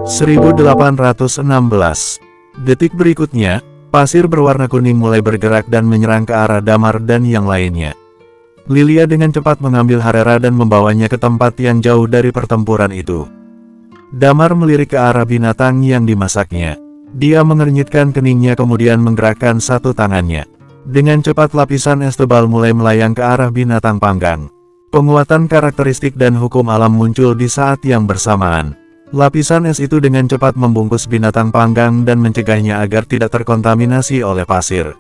1816. Detik berikutnya, pasir berwarna kuning mulai bergerak dan menyerang ke arah Damar dan yang lainnya. Lilia dengan cepat mengambil Harera dan membawanya ke tempat yang jauh dari pertempuran itu. Damar melirik ke arah binatang yang dimasaknya. Dia mengernyitkan keningnya kemudian menggerakkan satu tangannya. Dengan cepat lapisan es tebal mulai melayang ke arah binatang panggang. Penguatan karakteristik dan hukum alam muncul di saat yang bersamaan. Lapisan es itu dengan cepat membungkus binatang panggang dan mencegahnya agar tidak terkontaminasi oleh pasir.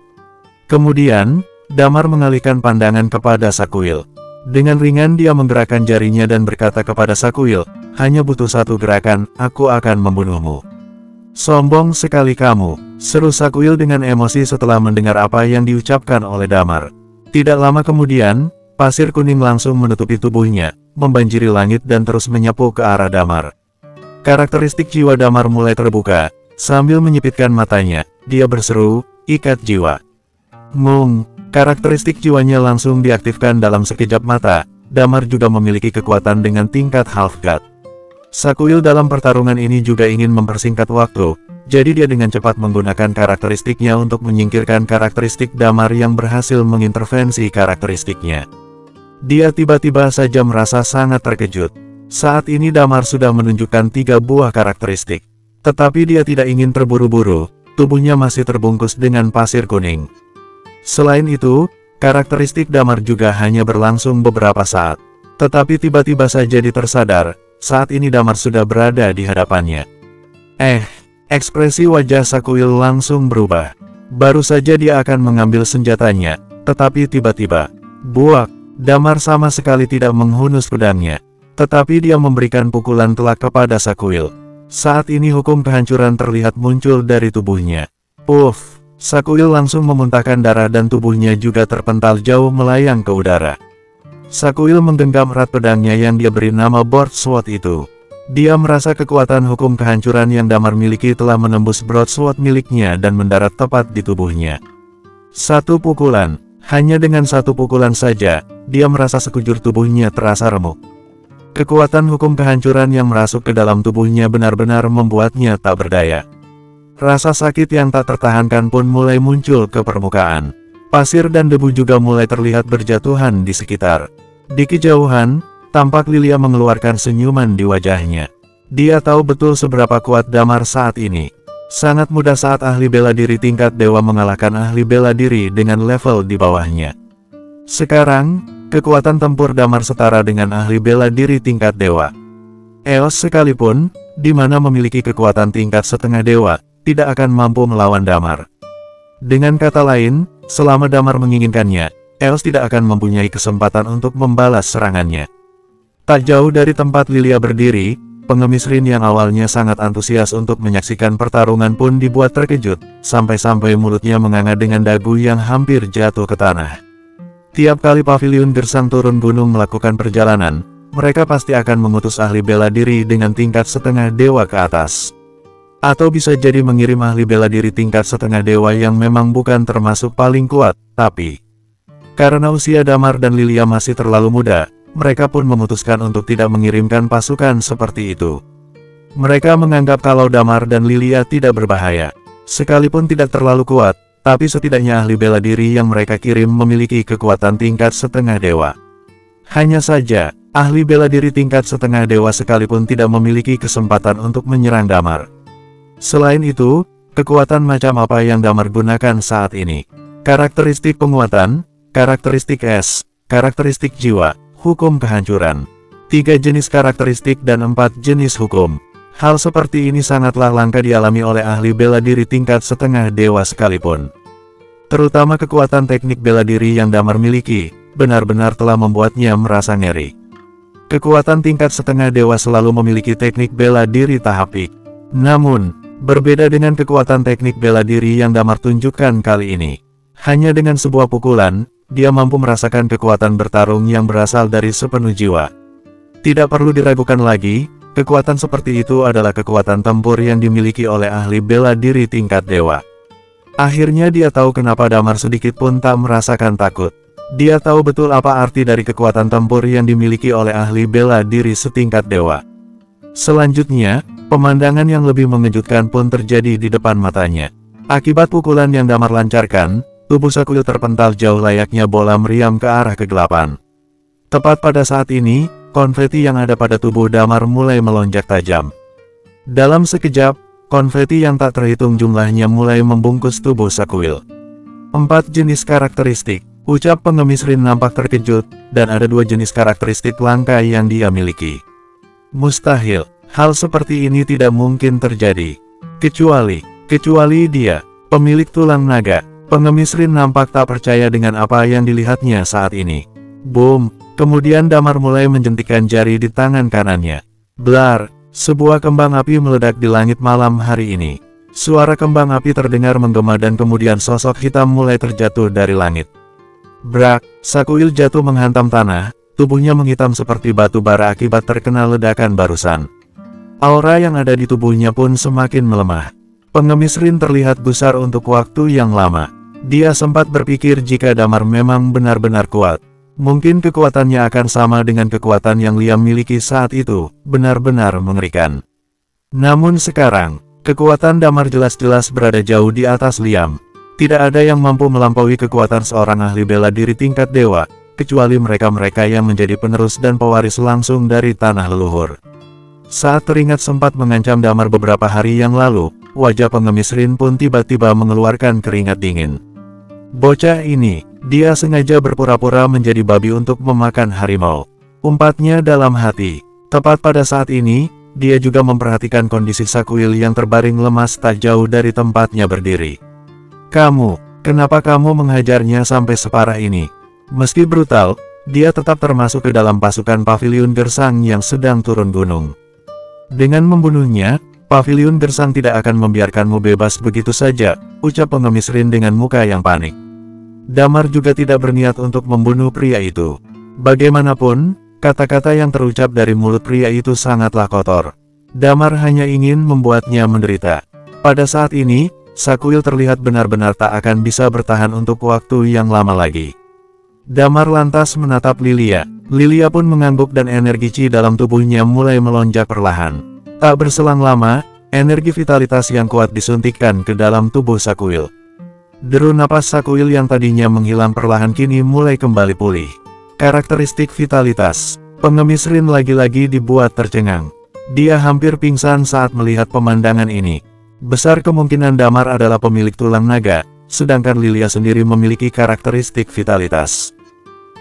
Kemudian, Damar mengalihkan pandangan kepada Sakuil. Dengan ringan dia menggerakkan jarinya dan berkata kepada Sakuil, "Hanya butuh satu gerakan, aku akan membunuhmu." "Sombong sekali kamu," seru Sakuil dengan emosi setelah mendengar apa yang diucapkan oleh Damar. Tidak lama kemudian, pasir kuning langsung menutupi tubuhnya, membanjiri langit dan terus menyapu ke arah Damar. Karakteristik jiwa Damar mulai terbuka. Sambil menyipitkan matanya, dia berseru, "Ikat jiwa." Mung, karakteristik jiwanya langsung diaktifkan dalam sekejap mata. Damar juga memiliki kekuatan dengan tingkat half god. Sakuil dalam pertarungan ini juga ingin mempersingkat waktu, jadi dia dengan cepat menggunakan karakteristiknya untuk menyingkirkan karakteristik Damar yang berhasil mengintervensi karakteristiknya. Dia tiba-tiba saja merasa sangat terkejut. Saat ini Damar sudah menunjukkan 3 buah karakteristik. Tetapi dia tidak ingin terburu-buru, tubuhnya masih terbungkus dengan pasir kuning. Selain itu, karakteristik Damar juga hanya berlangsung beberapa saat. Tetapi tiba-tiba saja dia tersadar, saat ini Damar sudah berada di hadapannya. Ekspresi wajah Sakuil langsung berubah. Baru saja dia akan mengambil senjatanya, tetapi tiba-tiba, buak, Damar sama sekali tidak menghunus pedangnya. Tetapi dia memberikan pukulan telak kepada Sakuil. Saat ini hukum kehancuran terlihat muncul dari tubuhnya. Puff! Sakuil langsung memuntahkan darah dan tubuhnya juga terpental jauh melayang ke udara. Sakuil menggenggam erat pedangnya yang dia beri nama Broad Sword itu. Dia merasa kekuatan hukum kehancuran yang Damar miliki telah menembus Broad Sword miliknya dan mendarat tepat di tubuhnya. Satu pukulan. Hanya dengan satu pukulan saja, dia merasa sekujur tubuhnya terasa remuk. Kekuatan hukum kehancuran yang merasuk ke dalam tubuhnya benar-benar membuatnya tak berdaya. Rasa sakit yang tak tertahankan pun mulai muncul ke permukaan. Pasir dan debu juga mulai terlihat berjatuhan di sekitar. Di kejauhan, tampak Lilia mengeluarkan senyuman di wajahnya. Dia tahu betul seberapa kuat Damar saat ini. Sangat mudah saat ahli bela diri tingkat dewa mengalahkan ahli bela diri dengan level di bawahnya. Sekarang, kekuatan tempur Damar setara dengan ahli bela diri tingkat dewa. Eos sekalipun, di mana memiliki kekuatan tingkat setengah dewa, tidak akan mampu melawan Damar. Dengan kata lain, selama Damar menginginkannya, Eos tidak akan mempunyai kesempatan untuk membalas serangannya. Tak jauh dari tempat Lilia berdiri, pengemis Rin yang awalnya sangat antusias untuk menyaksikan pertarungan pun dibuat terkejut, sampai-sampai mulutnya menganga dengan dagu yang hampir jatuh ke tanah. Tiap kali paviliun gersang turun gunung melakukan perjalanan, mereka pasti akan mengutus ahli bela diri dengan tingkat setengah dewa ke atas. Atau bisa jadi mengirim ahli bela diri tingkat setengah dewa yang memang bukan termasuk paling kuat, tapi karena usia Damar dan Lilia masih terlalu muda, mereka pun memutuskan untuk tidak mengirimkan pasukan seperti itu. Mereka menganggap kalau Damar dan Lilia tidak berbahaya. Sekalipun tidak terlalu kuat, tapi setidaknya ahli bela diri yang mereka kirim memiliki kekuatan tingkat setengah dewa. Hanya saja, ahli bela diri tingkat setengah dewa sekalipun tidak memiliki kesempatan untuk menyerang Damar. Selain itu, kekuatan macam apa yang Damar gunakan saat ini? Karakteristik penguatan, karakteristik es, karakteristik jiwa, hukum kehancuran. 3 jenis karakteristik dan 4 jenis hukum. Hal seperti ini sangatlah langka dialami oleh ahli bela diri tingkat setengah dewa sekalipun. Terutama kekuatan teknik bela diri yang Damar miliki, benar-benar telah membuatnya merasa ngeri. Kekuatan tingkat setengah dewa selalu memiliki teknik bela diri tahap peak. Namun, berbeda dengan kekuatan teknik bela diri yang Damar tunjukkan kali ini. Hanya dengan sebuah pukulan, dia mampu merasakan kekuatan bertarung yang berasal dari sepenuh jiwa. Tidak perlu diragukan lagi, kekuatan seperti itu adalah kekuatan tempur yang dimiliki oleh ahli bela diri tingkat dewa. Akhirnya dia tahu kenapa Damar sedikit pun tak merasakan takut. Dia tahu betul apa arti dari kekuatan tempur yang dimiliki oleh ahli bela diri setingkat dewa. Selanjutnya, pemandangan yang lebih mengejutkan pun terjadi di depan matanya. Akibat pukulan yang Damar lancarkan, tubuh Sakuil terpental jauh layaknya bola meriam ke arah kegelapan. Tepat pada saat ini, konfeti yang ada pada tubuh Damar mulai melonjak tajam. Dalam sekejap, konfeti yang tak terhitung jumlahnya mulai membungkus tubuh Sakuil. 4 jenis karakteristik. Ucap pengemis Rin nampak terkejut, dan ada 2 jenis karakteristik langka yang dia miliki. Mustahil, hal seperti ini tidak mungkin terjadi. Kecuali dia, pemilik tulang naga. Pengemis Rin nampak tak percaya dengan apa yang dilihatnya saat ini. Boom, kemudian Damar mulai menjentikan jari di tangan kanannya. Blar, sebuah kembang api meledak di langit malam hari ini. Suara kembang api terdengar menggema dan kemudian sosok hitam mulai terjatuh dari langit. Brak, Sakuil jatuh menghantam tanah, tubuhnya menghitam seperti batu bara akibat terkena ledakan barusan. Aura yang ada di tubuhnya pun semakin melemah. Pengemis Rin terlihat gusar untuk waktu yang lama. Dia sempat berpikir jika Damar memang benar-benar kuat, mungkin kekuatannya akan sama dengan kekuatan yang Liam miliki saat itu, benar-benar mengerikan. Namun sekarang, kekuatan Damar jelas-jelas berada jauh di atas Liam. Tidak ada yang mampu melampaui kekuatan seorang ahli bela diri tingkat dewa, kecuali mereka-mereka yang menjadi penerus dan pewaris langsung dari tanah leluhur. Saat teringat sempat mengancam Damar beberapa hari yang lalu, wajah pengemis Rin pun tiba-tiba mengeluarkan keringat dingin. Bocah ini, dia sengaja berpura-pura menjadi babi untuk memakan harimau. Umpatnya dalam hati. Tepat pada saat ini, dia juga memperhatikan kondisi Sakuil yang terbaring lemas tak jauh dari tempatnya berdiri. Kenapa kamu menghajarnya sampai separah ini? Meski brutal, dia tetap termasuk ke dalam pasukan Paviliun Gersang yang sedang turun gunung. Dengan membunuhnya, Paviliun Gersang tidak akan membiarkanmu bebas begitu saja, ucap pengemis Rin dengan muka yang panik. Damar juga tidak berniat untuk membunuh pria itu. Bagaimanapun, kata-kata yang terucap dari mulut pria itu sangatlah kotor. Damar hanya ingin membuatnya menderita. Pada saat ini, Sakuil terlihat benar-benar tak akan bisa bertahan untuk waktu yang lama lagi. Damar lantas menatap Lilia. Lilia pun mengangguk dan energi Chi dalam tubuhnya mulai melonjak perlahan. Tak berselang lama, energi vitalitas yang kuat disuntikkan ke dalam tubuh Sakuil. Deru napas Sakuil yang tadinya menghilang perlahan kini mulai kembali pulih. Karakteristik vitalitas. Pengemis Rin lagi-lagi dibuat tercengang. Dia hampir pingsan saat melihat pemandangan ini. Besar kemungkinan Damar adalah pemilik tulang naga, sedangkan Lilia sendiri memiliki karakteristik vitalitas.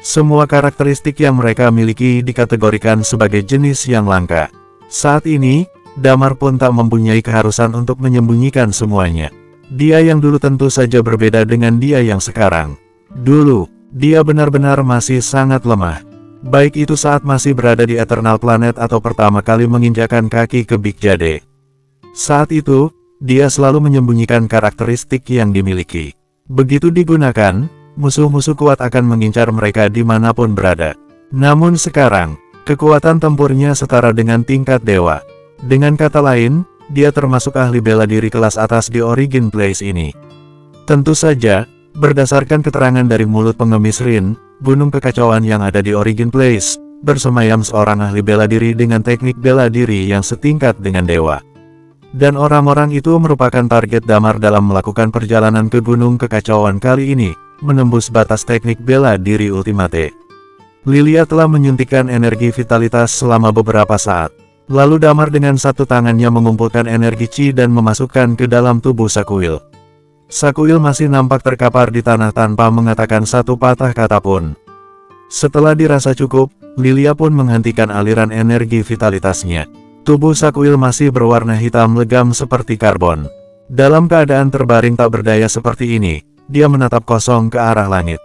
Semua karakteristik yang mereka miliki dikategorikan sebagai jenis yang langka. Saat ini, Damar pun tak mempunyai keharusan untuk menyembunyikan semuanya. Dia yang dulu tentu saja berbeda dengan dia yang sekarang. Dulu, dia benar-benar masih sangat lemah. Baik itu saat masih berada di Eternal Planet atau pertama kali menginjakan kaki ke Big Jade. Saat itu, dia selalu menyembunyikan karakteristik yang dimiliki. Begitu digunakan, musuh-musuh kuat akan mengincar mereka dimanapun berada. Namun sekarang, kekuatan tempurnya setara dengan tingkat dewa. Dengan kata lain, dia termasuk ahli bela diri kelas atas di Origin Place ini. Tentu saja, berdasarkan keterangan dari mulut pengemis Rin, gunung kekacauan yang ada di Origin Place, bersemayam seorang ahli bela diri dengan teknik bela diri yang setingkat dengan dewa. Dan orang-orang itu merupakan target Damar dalam melakukan perjalanan ke gunung kekacauan kali ini, menembus batas teknik bela diri ultimate. Lilia telah menyuntikkan energi vitalitas selama beberapa saat. Lalu Damar dengan satu tangannya mengumpulkan energi Chi dan memasukkan ke dalam tubuh Sakuil. Sakuil masih nampak terkapar di tanah tanpa mengatakan satu patah kata pun. Setelah dirasa cukup, Lilia pun menghentikan aliran energi vitalitasnya. Tubuh Sakuil masih berwarna hitam legam seperti karbon. Dalam keadaan terbaring tak berdaya seperti ini, dia menatap kosong ke arah langit.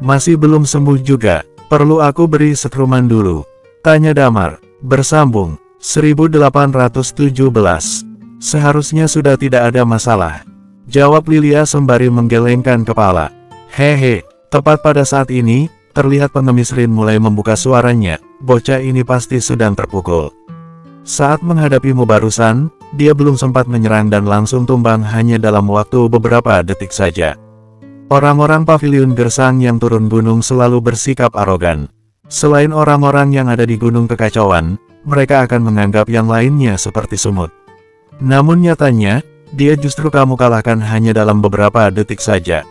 Masih belum sembuh juga, perlu aku beri setruman dulu? Tanya Damar. Bersambung, 1817. Seharusnya sudah tidak ada masalah. Jawab Lilia sembari menggelengkan kepala. Hehe, tepat pada saat ini, terlihat pengemis Rin mulai membuka suaranya, bocah ini pasti sedang terpukul. Saat menghadapimu barusan, dia belum sempat menyerang dan langsung tumbang hanya dalam waktu beberapa detik saja. Orang-orang paviliun gersang yang turun gunung selalu bersikap arogan. Selain orang-orang yang ada di gunung kekacauan, mereka akan menganggap yang lainnya seperti sumut. Namun nyatanya, dia justru kamu kalahkan hanya dalam beberapa detik saja.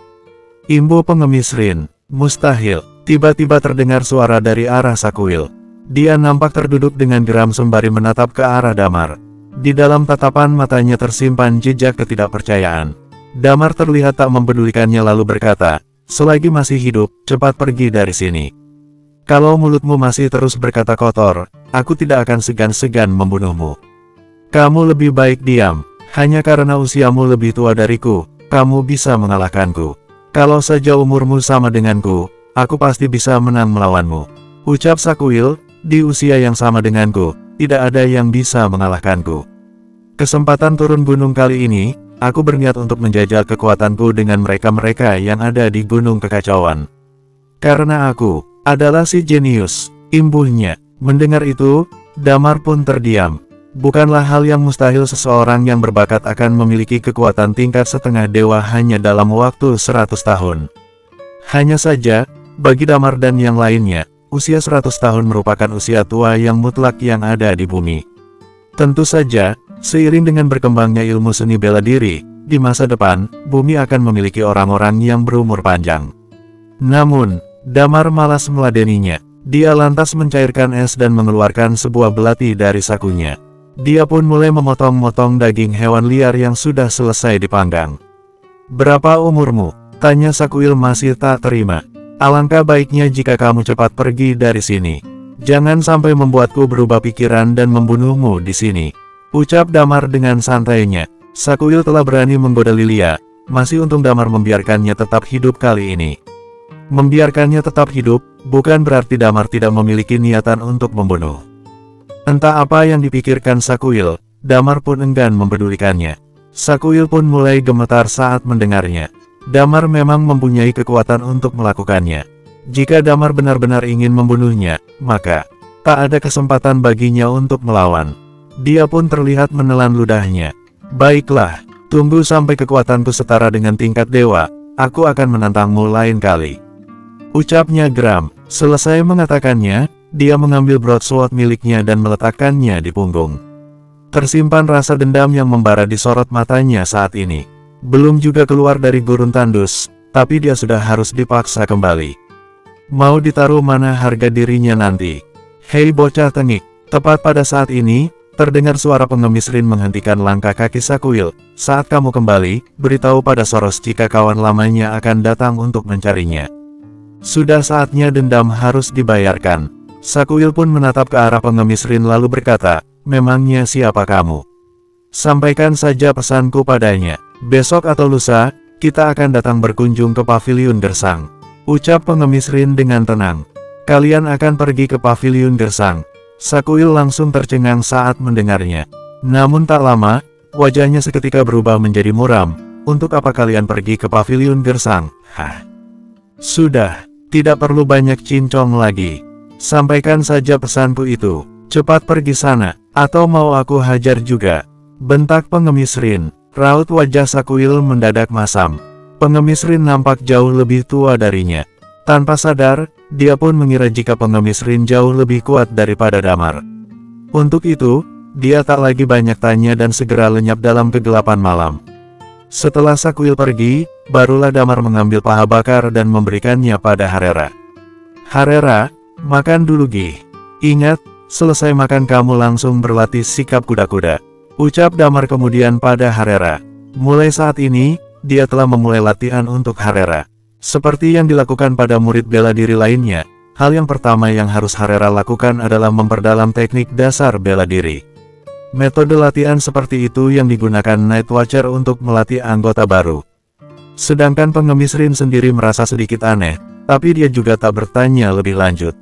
Imbu pengemis Rin, mustahil. Tiba-tiba terdengar suara dari arah Sakuil. Dia nampak terduduk dengan geram sembari menatap ke arah Damar. Di dalam tatapan matanya tersimpan jejak ketidakpercayaan. Damar terlihat tak mempedulikannya lalu berkata, "Selagi masih hidup, cepat pergi dari sini. Kalau mulutmu masih terus berkata kotor, aku tidak akan segan-segan membunuhmu. Kamu lebih baik diam, hanya karena usiamu lebih tua dariku, kamu bisa mengalahkanku. Kalau saja umurmu sama denganku, aku pasti bisa menang melawanmu." Ucap Sakuil, "Di usia yang sama denganku, tidak ada yang bisa mengalahkanku. Kesempatan turun gunung kali ini, aku berniat untuk menjajal kekuatanku dengan mereka-mereka yang ada di gunung kekacauan. Karena aku adalah si jenius," imbuhnya. Mendengar itu, Damar pun terdiam. Bukanlah hal yang mustahil seseorang yang berbakat akan memiliki kekuatan tingkat setengah dewa hanya dalam waktu 100 tahun. Hanya saja, bagi Damar dan yang lainnya, usia 100 tahun merupakan usia tua yang mutlak yang ada di bumi. Tentu saja, seiring dengan berkembangnya ilmu seni bela diri, di masa depan, bumi akan memiliki orang-orang yang berumur panjang. Namun, Damar malas meladeninya. Dia lantas mencairkan es dan mengeluarkan sebuah belati dari sakunya. Dia pun mulai memotong-motong daging hewan liar yang sudah selesai dipanggang. "Berapa umurmu?" tanya Sakuil masih tak terima. "Alangkah baiknya jika kamu cepat pergi dari sini. Jangan sampai membuatku berubah pikiran dan membunuhmu di sini," ucap Damar dengan santainya. Sakuil telah berani menggoda Lilia, masih untung Damar membiarkannya tetap hidup kali ini. Membiarkannya tetap hidup, bukan berarti Damar tidak memiliki niatan untuk membunuh. Entah apa yang dipikirkan Sakuil, Damar pun enggan mempedulikannya. Sakuil pun mulai gemetar saat mendengarnya. Damar memang mempunyai kekuatan untuk melakukannya. Jika Damar benar-benar ingin membunuhnya, maka tak ada kesempatan baginya untuk melawan. Dia pun terlihat menelan ludahnya. "Baiklah, tunggu sampai kekuatanku setara dengan tingkat dewa, aku akan menantangmu lain kali," ucapnya geram. Selesai mengatakannya, dia mengambil broadsword miliknya dan meletakkannya di punggung. Tersimpan rasa dendam yang membara di sorot matanya saat ini. Belum juga keluar dari gurun tandus, tapi dia sudah harus dipaksa kembali. Mau ditaruh mana harga dirinya nanti? "Hei bocah tengik," tepat pada saat ini, terdengar suara pengemis Rin menghentikan langkah kaki Sakuil. "Saat kamu kembali, beritahu pada Soros jika kawan lamanya akan datang untuk mencarinya. Sudah saatnya dendam harus dibayarkan." Sakuil pun menatap ke arah pengemis Rin lalu berkata, "Memangnya siapa kamu? Sampaikan saja pesanku padanya. Besok atau lusa, kita akan datang berkunjung ke paviliun gersang," ucap pengemis Rin dengan tenang. "Kalian akan pergi ke paviliun gersang?" Sakuil langsung tercengang saat mendengarnya. Namun tak lama, wajahnya seketika berubah menjadi muram. "Untuk apa kalian pergi ke paviliun gersang?" "Hah? Sudah, tidak perlu banyak cincong lagi. Sampaikan saja pesanku itu. Cepat pergi sana, atau mau aku hajar juga," bentak pengemis Rin. Raut wajah Sakuil mendadak masam. Pengemis Rin nampak jauh lebih tua darinya. Tanpa sadar, dia pun mengira jika pengemis Rin jauh lebih kuat daripada Damar. Untuk itu, dia tak lagi banyak tanya dan segera lenyap dalam kegelapan malam. Setelah Sakuil pergi, barulah Damar mengambil paha bakar dan memberikannya pada Harera. "Harera, makan dulu Gih. Ingat, selesai makan kamu langsung berlatih sikap kuda-kuda," ucap Damar kemudian pada Harera. Mulai saat ini, dia telah memulai latihan untuk Harera. Seperti yang dilakukan pada murid bela diri lainnya, hal yang pertama yang harus Harera lakukan adalah memperdalam teknik dasar bela diri. Metode latihan seperti itu yang digunakan Night Watcher untuk melatih anggota baru. Sedangkan pengemis Rin sendiri merasa sedikit aneh, tapi dia juga tak bertanya lebih lanjut.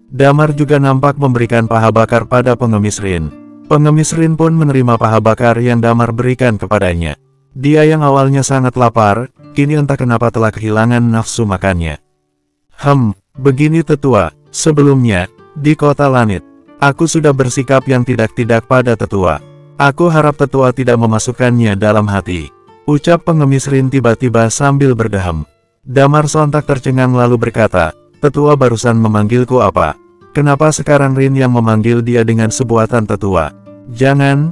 Damar juga nampak memberikan paha bakar pada pengemis Rin. Pengemis Rin pun menerima paha bakar yang Damar berikan kepadanya. Dia yang awalnya sangat lapar, kini entah kenapa telah kehilangan nafsu makannya. Begini tetua, sebelumnya, di kota langit, aku sudah bersikap yang tidak-tidak pada tetua. Aku harap tetua tidak memasukkannya dalam hati," ucap pengemis Rin tiba-tiba sambil berdeham. Damar sontak tercengang lalu berkata, "Tetua barusan memanggilku apa? Kenapa sekarang Rin yang memanggil dia dengan sebutan tetua?" Jangan,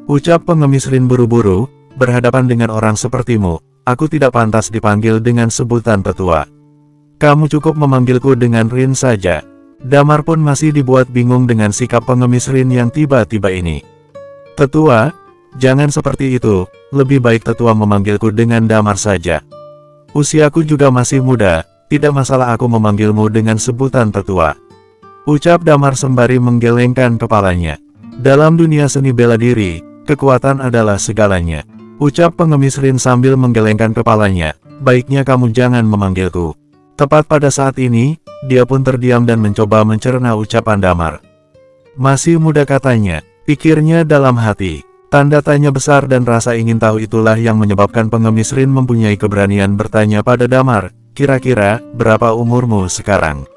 ucap pengemis Rin buru-buru, "berhadapan dengan orang sepertimu, aku tidak pantas dipanggil dengan sebutan tetua. Kamu cukup memanggilku dengan Rin saja." Damar pun masih dibuat bingung dengan sikap pengemis Rin yang tiba-tiba ini. "Tetua, jangan seperti itu, lebih baik tetua memanggilku dengan Damar saja. Usiaku juga masih muda, tidak masalah aku memanggilmu dengan sebutan tetua," ucap Damar sembari menggelengkan kepalanya. "Dalam dunia seni bela diri, kekuatan adalah segalanya," ucap pengemis Rin sambil menggelengkan kepalanya. "Baiknya kamu jangan memanggilku." Tepat pada saat ini, dia pun terdiam dan mencoba mencerna ucapan Damar. "Masih muda," katanya, pikirnya dalam hati. Tanda tanya besar dan rasa ingin tahu itulah yang menyebabkan pengemis Rin mempunyai keberanian bertanya pada Damar, "Kira-kira, berapa umurmu sekarang?"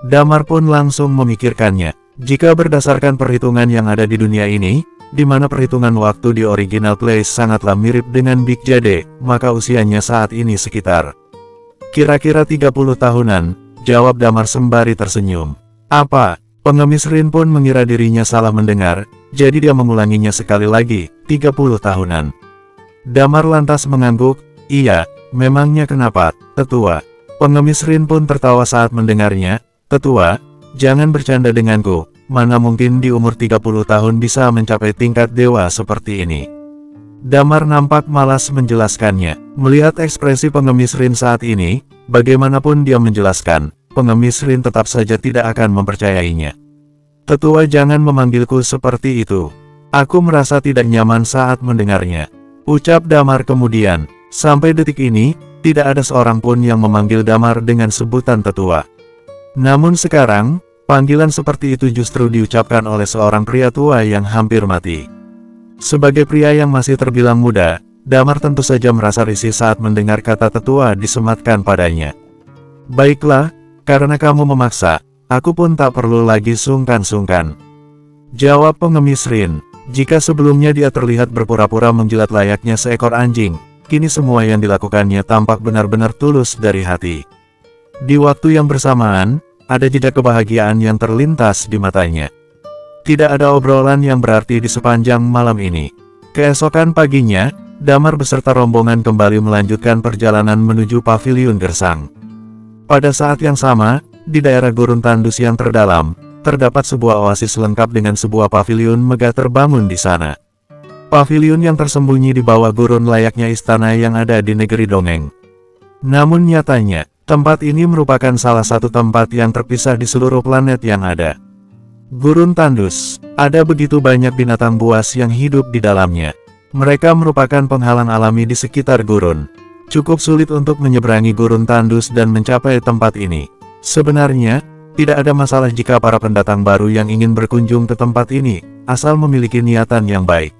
Damar pun langsung memikirkannya. Jika berdasarkan perhitungan yang ada di dunia ini, di mana perhitungan waktu di original place sangatlah mirip dengan Big Jade, maka usianya saat ini sekitar kira-kira 30 tahunan, jawab Damar sembari tersenyum. "Apa?" Pengemis Rin pun mengira dirinya salah mendengar, jadi dia mengulanginya sekali lagi, 30 tahunan. Damar lantas mengangguk, "Iya, memangnya kenapa, tetua?" Pengemis Rin pun tertawa saat mendengarnya, "Tetua, jangan bercanda denganku, mana mungkin di umur 30 tahun bisa mencapai tingkat dewa seperti ini." Damar nampak malas menjelaskannya. Melihat ekspresi pengemis Rin saat ini, bagaimanapun dia menjelaskan, pengemis Rin tetap saja tidak akan mempercayainya. "Tetua jangan memanggilku seperti itu. Aku merasa tidak nyaman saat mendengarnya," ucap Damar kemudian. Sampai detik ini, tidak ada seorang pun yang memanggil Damar dengan sebutan tetua. Namun sekarang, panggilan seperti itu justru diucapkan oleh seorang pria tua yang hampir mati. Sebagai pria yang masih terbilang muda, Damar tentu saja merasa risih saat mendengar kata tetua disematkan padanya. "Baiklah, karena kamu memaksa, aku pun tak perlu lagi sungkan-sungkan," jawab pengemis Rin. Jika sebelumnya dia terlihat berpura-pura menjilat layaknya seekor anjing, kini semua yang dilakukannya tampak benar-benar tulus dari hati. Di waktu yang bersamaan, ada jejak kebahagiaan yang terlintas di matanya. Tidak ada obrolan yang berarti di sepanjang malam ini. Keesokan paginya, Damar beserta rombongan kembali melanjutkan perjalanan menuju paviliun gersang. Pada saat yang sama, di daerah gurun tandus yang terdalam, terdapat sebuah oasis lengkap dengan sebuah paviliun megah terbangun di sana. Paviliun yang tersembunyi di bawah gurun layaknya istana yang ada di negeri dongeng. Namun nyatanya, tempat ini merupakan salah satu tempat yang terpisah di seluruh planet yang ada. Gurun tandus, ada begitu banyak binatang buas yang hidup di dalamnya. Mereka merupakan penghalang alami di sekitar gurun. Cukup sulit untuk menyeberangi gurun tandus dan mencapai tempat ini. Sebenarnya, tidak ada masalah jika para pendatang baru yang ingin berkunjung ke tempat ini, asal memiliki niatan yang baik.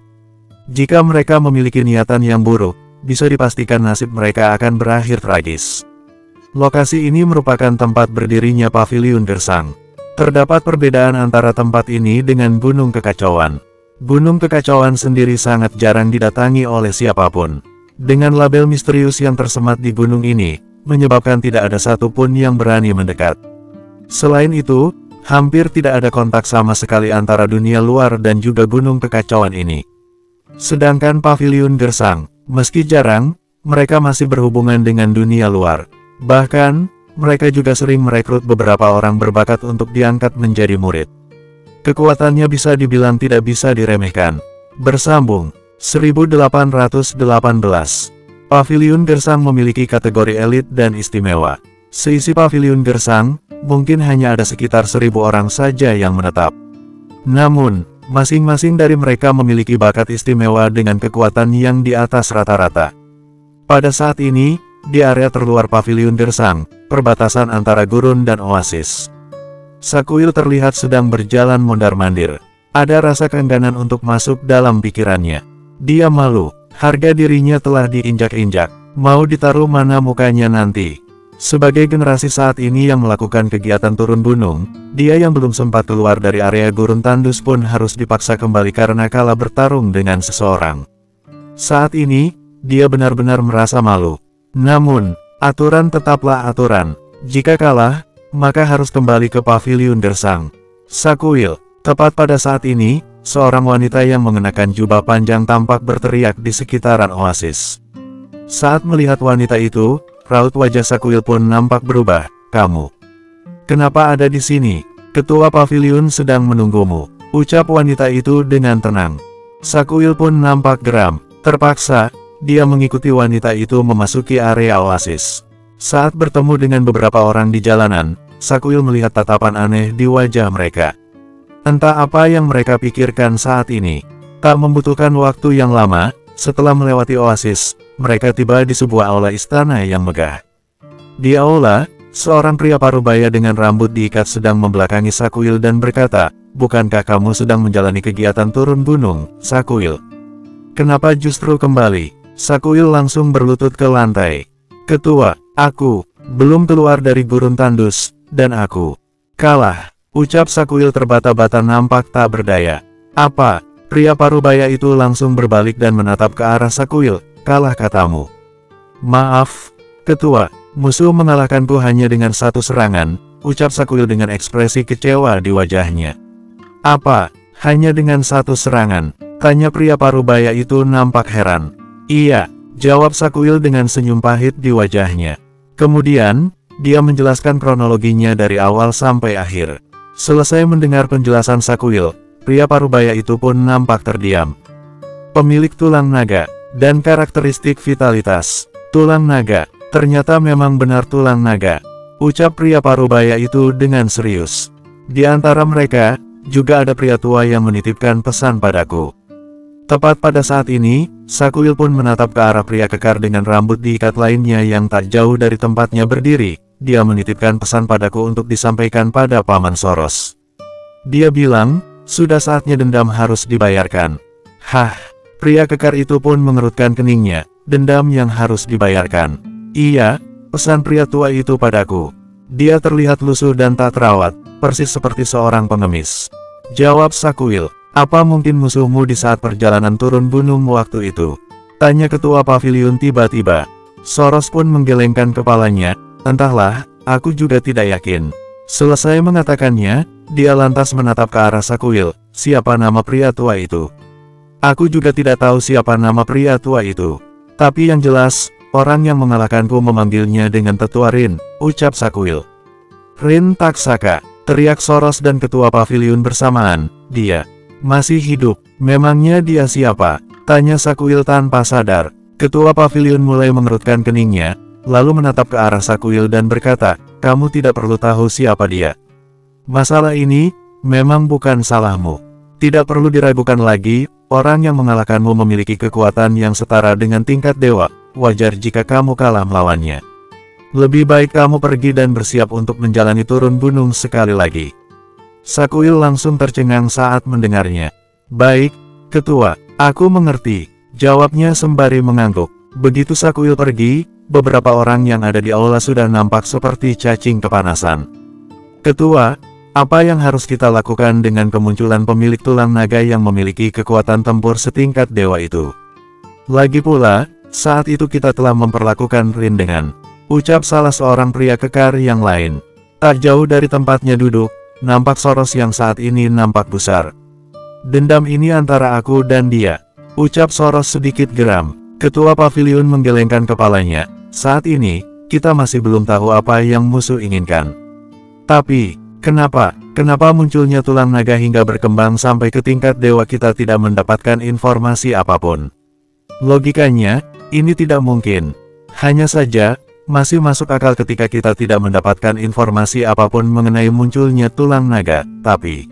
Jika mereka memiliki niatan yang buruk, bisa dipastikan nasib mereka akan berakhir tragis. Lokasi ini merupakan tempat berdirinya paviliun gersang. Terdapat perbedaan antara tempat ini dengan Gunung Kekacauan. Gunung Kekacauan sendiri sangat jarang didatangi oleh siapapun. Dengan label misterius yang tersemat di gunung ini, menyebabkan tidak ada satupun yang berani mendekat. Selain itu, hampir tidak ada kontak sama sekali antara dunia luar dan juga Gunung Kekacauan ini. Sedangkan paviliun gersang, meski jarang, mereka masih berhubungan dengan dunia luar. Bahkan, mereka juga sering merekrut beberapa orang berbakat untuk diangkat menjadi murid. Kekuatannya bisa dibilang tidak bisa diremehkan. Bersambung 1818. Paviliun gersang memiliki kategori elit dan istimewa. Seisi paviliun gersang, mungkin hanya ada sekitar 1000 orang saja yang menetap. Namun, masing-masing dari mereka memiliki bakat istimewa dengan kekuatan yang di atas rata-rata. Pada saat ini, di area terluar paviliun gersang, perbatasan antara gurun dan oasis, Sakuil terlihat sedang berjalan mondar-mandir. Ada rasa keengganan untuk masuk dalam pikirannya. Dia malu, harga dirinya telah diinjak-injak. Mau ditaruh mana mukanya nanti? Sebagai generasi saat ini yang melakukan kegiatan turun gunung, dia yang belum sempat keluar dari area gurun tandus pun harus dipaksa kembali karena kalah bertarung dengan seseorang. Saat ini, dia benar-benar merasa malu. Namun, Aturan tetaplah aturan. Jika kalah, maka harus kembali ke paviliun gersang. Sakuil. Tepat pada saat ini, seorang wanita yang mengenakan jubah panjang tampak berteriak di sekitaran oasis. Saat melihat wanita itu, raut wajah Sakuil pun nampak berubah. Kamu kenapa ada di sini? Ketua paviliun sedang menunggumu, ucap wanita itu dengan tenang. Sakuil pun nampak geram. Terpaksa, dia mengikuti wanita itu memasuki area oasis. Saat bertemu dengan beberapa orang di jalanan, Sakuil melihat tatapan aneh di wajah mereka. Entah apa yang mereka pikirkan saat ini. Tak membutuhkan waktu yang lama, setelah melewati oasis, mereka tiba di sebuah aula istana yang megah. Di aula, seorang pria parubaya dengan rambut diikat sedang membelakangi Sakuil dan berkata, "Bukankah kamu sedang menjalani kegiatan turun gunung, Sakuil? Kenapa justru kembali?" Sakuil langsung berlutut ke lantai. "Ketua, aku belum keluar dari gurun tandus, dan aku kalah," ucap Sakuil terbata-bata nampak tak berdaya. "Apa?" Pria parubaya itu langsung berbalik dan menatap ke arah Sakuil. "Kalah katamu?" "Maaf, Ketua, musuh mengalahkanku hanya dengan satu serangan," ucap Sakuil dengan ekspresi kecewa di wajahnya. "Apa, hanya dengan satu serangan?" tanya pria parubaya itu nampak heran. "Iya," jawab Sakuil dengan senyum pahit di wajahnya. Kemudian, dia menjelaskan kronologinya dari awal sampai akhir. Selesai mendengar penjelasan Sakuil, pria parubaya itu pun nampak terdiam. Pemilik tulang naga, dan karakteristik vitalitas. Tulang naga, ternyata memang benar tulang naga, ucap pria parubaya itu dengan serius. Di antara mereka, juga ada pria tua yang menitipkan pesan padaku. Tepat pada saat ini, Sakuil pun menatap ke arah pria kekar dengan rambut diikat lainnya yang tak jauh dari tempatnya berdiri. Dia menitipkan pesan padaku untuk disampaikan pada Paman Soros. Dia bilang, sudah saatnya dendam harus dibayarkan. Hah, pria kekar itu pun mengerutkan keningnya, dendam yang harus dibayarkan. Iya, pesan pria tua itu padaku. Dia terlihat lusuh dan tak terawat, persis seperti seorang pengemis. Jawab Sakuil. "Apa mungkin musuhmu di saat perjalanan turun gunung waktu itu?" tanya ketua paviliun tiba-tiba. Soros pun menggelengkan kepalanya. "Entahlah, aku juga tidak yakin." Selesai mengatakannya, dia lantas menatap ke arah Sakuil. "Siapa nama pria tua itu?" "Aku juga tidak tahu siapa nama pria tua itu. Tapi yang jelas, orang yang mengalahkanku memanggilnya dengan tetua Rin," ucap Sakuil. "Rin Taksaka," teriak Soros dan ketua paviliun bersamaan. "Dia masih hidup. Memangnya dia siapa?" tanya Sakuil tanpa sadar. Ketua paviliun mulai mengerutkan keningnya, lalu menatap ke arah Sakuil dan berkata, "Kamu tidak perlu tahu siapa dia. Masalah ini memang bukan salahmu. Tidak perlu diragukan lagi, orang yang mengalahkanmu memiliki kekuatan yang setara dengan tingkat dewa. Wajar jika kamu kalah melawannya. Lebih baik kamu pergi dan bersiap untuk menjalani turun gunung sekali lagi." Sakuil langsung tercengang saat mendengarnya. "Baik, Ketua, aku mengerti," jawabnya sembari mengangguk. Begitu Sakuil pergi, beberapa orang yang ada di aula sudah nampak seperti cacing kepanasan. "Ketua, apa yang harus kita lakukan dengan kemunculan pemilik tulang naga yang memiliki kekuatan tempur setingkat dewa itu? Lagi pula, saat itu kita telah memperlakukan Rin dengan," ucap salah seorang pria kekar yang lain. Tak jauh dari tempatnya duduk, nampak Soros yang saat ini nampak besar. "Dendam ini antara aku dan dia," ucap Soros sedikit geram. Ketua paviliun menggelengkan kepalanya. "Saat ini, kita masih belum tahu apa yang musuh inginkan. Tapi, kenapa munculnya tulang naga hingga berkembang sampai ke tingkat dewa kita tidak mendapatkan informasi apapun? Logikanya, ini tidak mungkin. Hanya saja, masih masuk akal ketika kita tidak mendapatkan informasi apapun mengenai munculnya tulang naga. Tapi,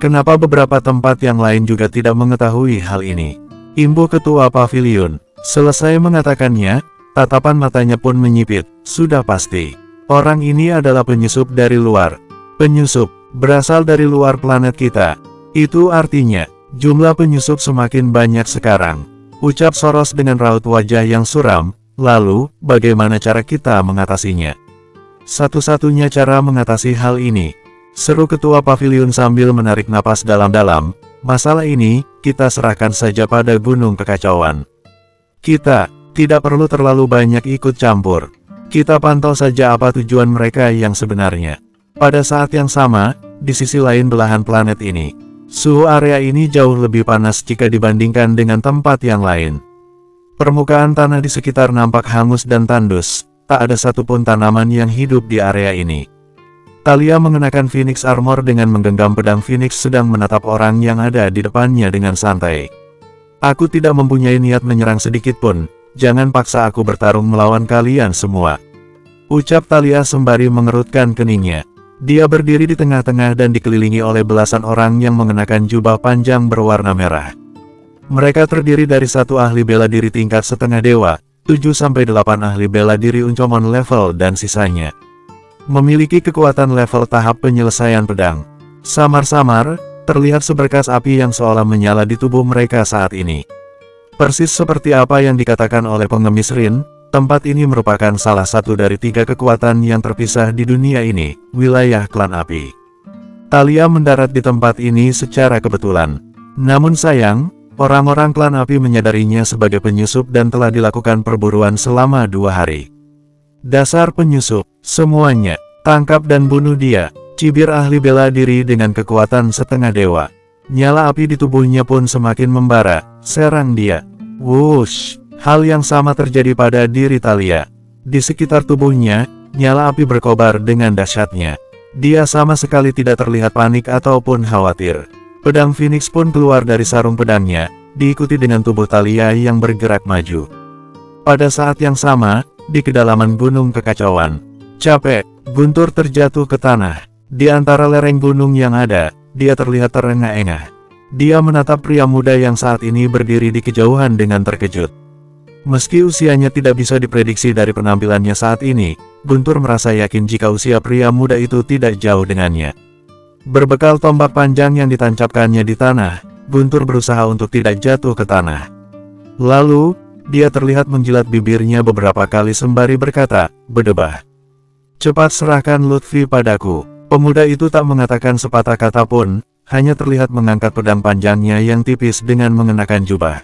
kenapa beberapa tempat yang lain juga tidak mengetahui hal ini?" Imbu ketua paviliun. Selesai mengatakannya, tatapan matanya pun menyipit. "Sudah pasti, orang ini adalah penyusup dari luar." "Penyusup, berasal dari luar planet kita. Itu artinya, jumlah penyusup semakin banyak sekarang," ucap Soros dengan raut wajah yang suram. "Lalu, bagaimana cara kita mengatasinya?" "Satu-satunya cara mengatasi hal ini," seru ketua paviliun sambil menarik napas dalam-dalam, "masalah ini, kita serahkan saja pada gunung kekacauan. Kita tidak perlu terlalu banyak ikut campur." Kita pantau saja apa tujuan mereka yang sebenarnya. Pada saat yang sama, di sisi lain belahan planet ini, suhu area ini jauh lebih panas jika dibandingkan dengan tempat yang lain. Permukaan tanah di sekitar nampak hangus dan tandus, tak ada satupun tanaman yang hidup di area ini. Thalia mengenakan Phoenix Armor dengan menggenggam pedang Phoenix sedang menatap orang yang ada di depannya dengan santai. Aku tidak mempunyai niat menyerang sedikitpun, jangan paksa aku bertarung melawan kalian semua. Ucap Thalia sembari mengerutkan keningnya. Dia berdiri di tengah-tengah dan dikelilingi oleh belasan orang yang mengenakan jubah panjang berwarna merah. Mereka terdiri dari 1 ahli bela diri tingkat setengah dewa, 7-8 ahli bela diri Uncomon level dan sisanya memiliki kekuatan level tahap penyelesaian pedang. Samar-samar, terlihat seberkas api yang seolah menyala di tubuh mereka saat ini. Persis seperti apa yang dikatakan oleh pengemis Rin, tempat ini merupakan salah satu dari 3 kekuatan yang terpisah di dunia ini, wilayah klan api. Thalia mendarat di tempat ini secara kebetulan. Namun sayang, orang-orang klan api menyadarinya sebagai penyusup dan telah dilakukan perburuan selama 2 hari. Dasar penyusup, semuanya, tangkap dan bunuh dia, cibir ahli bela diri dengan kekuatan setengah dewa. Nyala api di tubuhnya pun semakin membara, serang dia. Wush! Hal yang sama terjadi pada diri Thalia. Di sekitar tubuhnya, nyala api berkobar dengan dahsyatnya. Dia sama sekali tidak terlihat panik ataupun khawatir. Pedang Phoenix pun keluar dari sarung pedangnya, diikuti dengan tubuh Thalia yang bergerak maju. Pada saat yang sama, di kedalaman gunung kekacauan, capek, Guntur terjatuh ke tanah. Di antara lereng gunung yang ada, dia terlihat terengah-engah. Dia menatap pria muda yang saat ini berdiri di kejauhan dengan terkejut. Meski usianya tidak bisa diprediksi dari penampilannya saat ini, Guntur merasa yakin jika usia pria muda itu tidak jauh dengannya. Berbekal tombak panjang yang ditancapkannya di tanah, Guntur berusaha untuk tidak jatuh ke tanah. Lalu, dia terlihat menjilat bibirnya beberapa kali sembari berkata, "Berdebah. Cepat serahkan Lutfi padaku." Pemuda itu tak mengatakan sepatah kata pun, hanya terlihat mengangkat pedang panjangnya yang tipis dengan mengenakan jubah.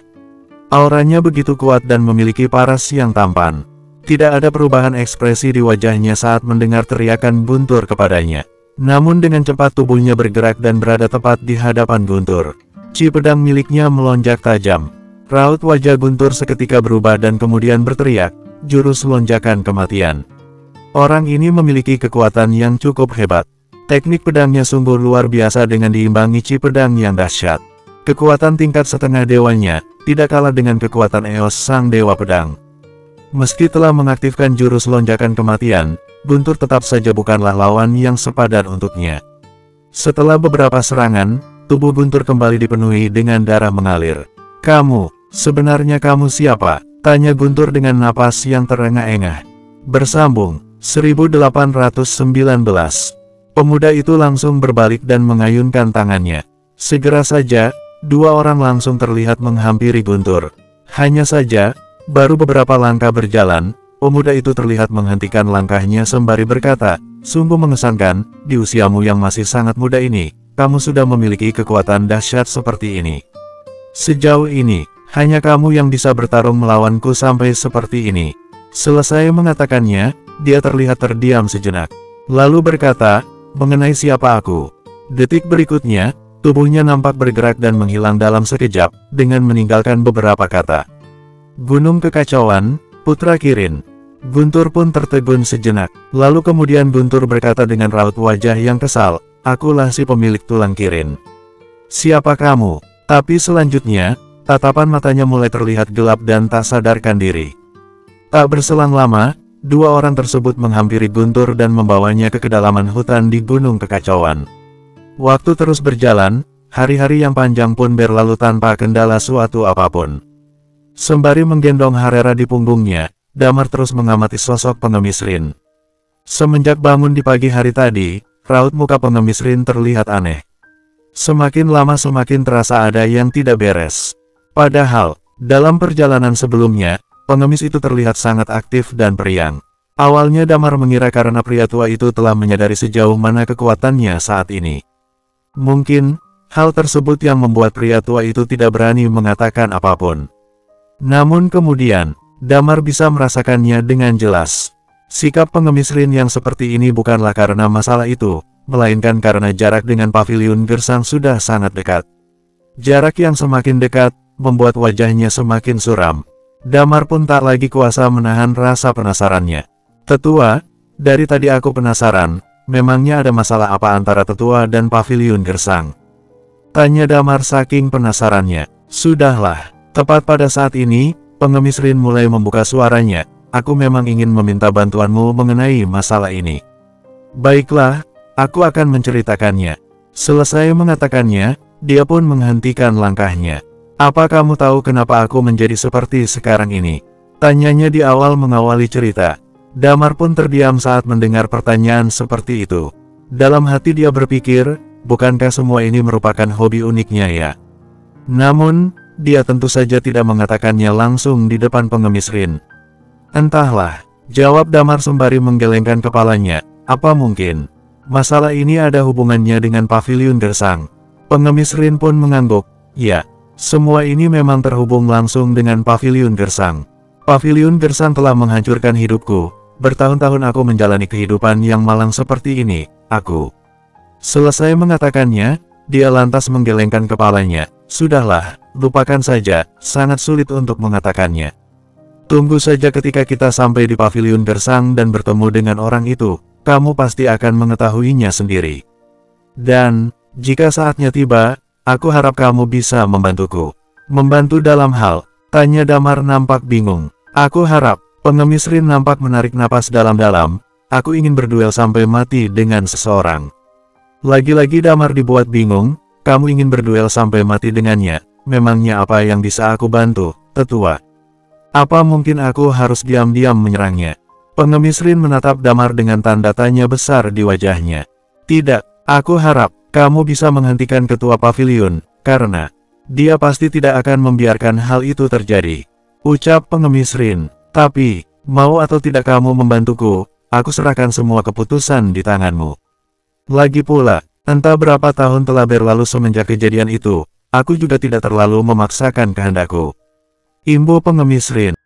Auranya begitu kuat dan memiliki paras yang tampan. Tidak ada perubahan ekspresi di wajahnya saat mendengar teriakan Guntur kepadanya. Namun dengan cepat tubuhnya bergerak dan berada tepat di hadapan Guntur. Ci pedang miliknya melonjak tajam. Raut wajah Guntur seketika berubah dan kemudian berteriak, "Jurus lonjakan kematian." Orang ini memiliki kekuatan yang cukup hebat. Teknik pedangnya sungguh luar biasa dengan diimbangi ci pedang yang dahsyat. Kekuatan tingkat setengah dewanya, tidak kalah dengan kekuatan Eos sang dewa pedang. Meski telah mengaktifkan jurus lonjakan kematian, Guntur tetap saja bukanlah lawan yang sepadan untuknya. Setelah beberapa serangan, tubuh Guntur kembali dipenuhi dengan darah mengalir. Sebenarnya kamu siapa?" tanya Guntur dengan napas yang terengah-engah. Bersambung, 1819. Pemuda itu langsung berbalik dan mengayunkan tangannya. Segera saja, 2 orang langsung terlihat menghampiri Guntur. Hanya saja, baru beberapa langkah berjalan, pemuda itu terlihat menghentikan langkahnya sembari berkata, "Sungguh mengesankan, di usiamu yang masih sangat muda ini, kamu sudah memiliki kekuatan dahsyat seperti ini. Sejauh ini, hanya kamu yang bisa bertarung melawanku sampai seperti ini." Selesai mengatakannya, dia terlihat terdiam sejenak. Lalu berkata, "Mengenai siapa aku?" Detik berikutnya, tubuhnya nampak bergerak dan menghilang dalam sekejap, dengan meninggalkan beberapa kata. "Gunung Kekacauan, Putra Kirin." Guntur pun tertegun sejenak, lalu kemudian Guntur berkata dengan raut wajah yang kesal, "Akulah si pemilik tulang Kirin." "Siapa kamu?" Tapi selanjutnya, tatapan matanya mulai terlihat gelap dan tak sadarkan diri. Tak berselang lama, 2 orang tersebut menghampiri Guntur dan membawanya ke kedalaman hutan di Gunung Kekacauan. Waktu terus berjalan, hari-hari yang panjang pun berlalu tanpa kendala suatu apapun. Sembari menggendong Harera di punggungnya, Damar terus mengamati sosok pengemis Rin. Semenjak bangun di pagi hari tadi, raut muka pengemis Rin terlihat aneh. Semakin lama semakin terasa ada yang tidak beres. Padahal, dalam perjalanan sebelumnya, pengemis itu terlihat sangat aktif dan periang. Awalnya Damar mengira karena pria tua itu telah menyadari sejauh mana kekuatannya saat ini. Mungkin, hal tersebut yang membuat pria tua itu tidak berani mengatakan apapun. Namun kemudian, Damar bisa merasakannya dengan jelas. Sikap pengemis Rin yang seperti ini bukanlah karena masalah itu, melainkan karena jarak dengan paviliun gersang sudah sangat dekat. Jarak yang semakin dekat, membuat wajahnya semakin suram. Damar pun tak lagi kuasa menahan rasa penasarannya. Tetua, dari tadi aku penasaran, memangnya ada masalah apa antara tetua dan paviliun gersang? Tanya Damar saking penasarannya. Sudahlah, tepat pada saat ini, pengemis Rin mulai membuka suaranya. Aku memang ingin meminta bantuanmu mengenai masalah ini. Baiklah, aku akan menceritakannya. Selesai mengatakannya, dia pun menghentikan langkahnya. Apa kamu tahu kenapa aku menjadi seperti sekarang ini? Tanyanya di awal mengawali cerita. Damar pun terdiam saat mendengar pertanyaan seperti itu. Dalam hati dia berpikir, bukankah semua ini merupakan hobi uniknya ya? Namun, dia tentu saja tidak mengatakannya langsung di depan pengemis Rin. Entahlah, jawab Damar sembari menggelengkan kepalanya. Apa mungkin masalah ini ada hubungannya dengan paviliun gersang? Pengemis Rin pun mengangguk. Ya, semua ini memang terhubung langsung dengan paviliun gersang. Paviliun gersang telah menghancurkan hidupku. Bertahun-tahun aku menjalani kehidupan yang malang seperti ini. Aku. Selesai mengatakannya, dia lantas menggelengkan kepalanya. Sudahlah, lupakan saja, sangat sulit untuk mengatakannya. Tunggu saja ketika kita sampai di paviliun gersang dan bertemu dengan orang itu, kamu pasti akan mengetahuinya sendiri. Dan, jika saatnya tiba, aku harap kamu bisa membantuku. Membantu dalam hal? Tanya Damar nampak bingung. Aku harap, pengemis Rin nampak menarik napas dalam-dalam, aku ingin berduel sampai mati dengan seseorang. Lagi-lagi Damar dibuat bingung, kamu ingin berduel sampai mati dengannya, memangnya apa yang bisa aku bantu, tetua? Apa mungkin aku harus diam-diam menyerangnya? Pengemis Rin menatap Damar dengan tanda tanya besar di wajahnya. Tidak, aku harap kamu bisa menghentikan ketua paviliun, karena dia pasti tidak akan membiarkan hal itu terjadi. Ucap pengemis Rin. Tapi, mau atau tidak kamu membantuku, aku serahkan semua keputusan di tanganmu. Lagi pula, entah berapa tahun telah berlalu semenjak kejadian itu, aku juga tidak terlalu memaksakan kehendakku. Imbu pengemis Rin.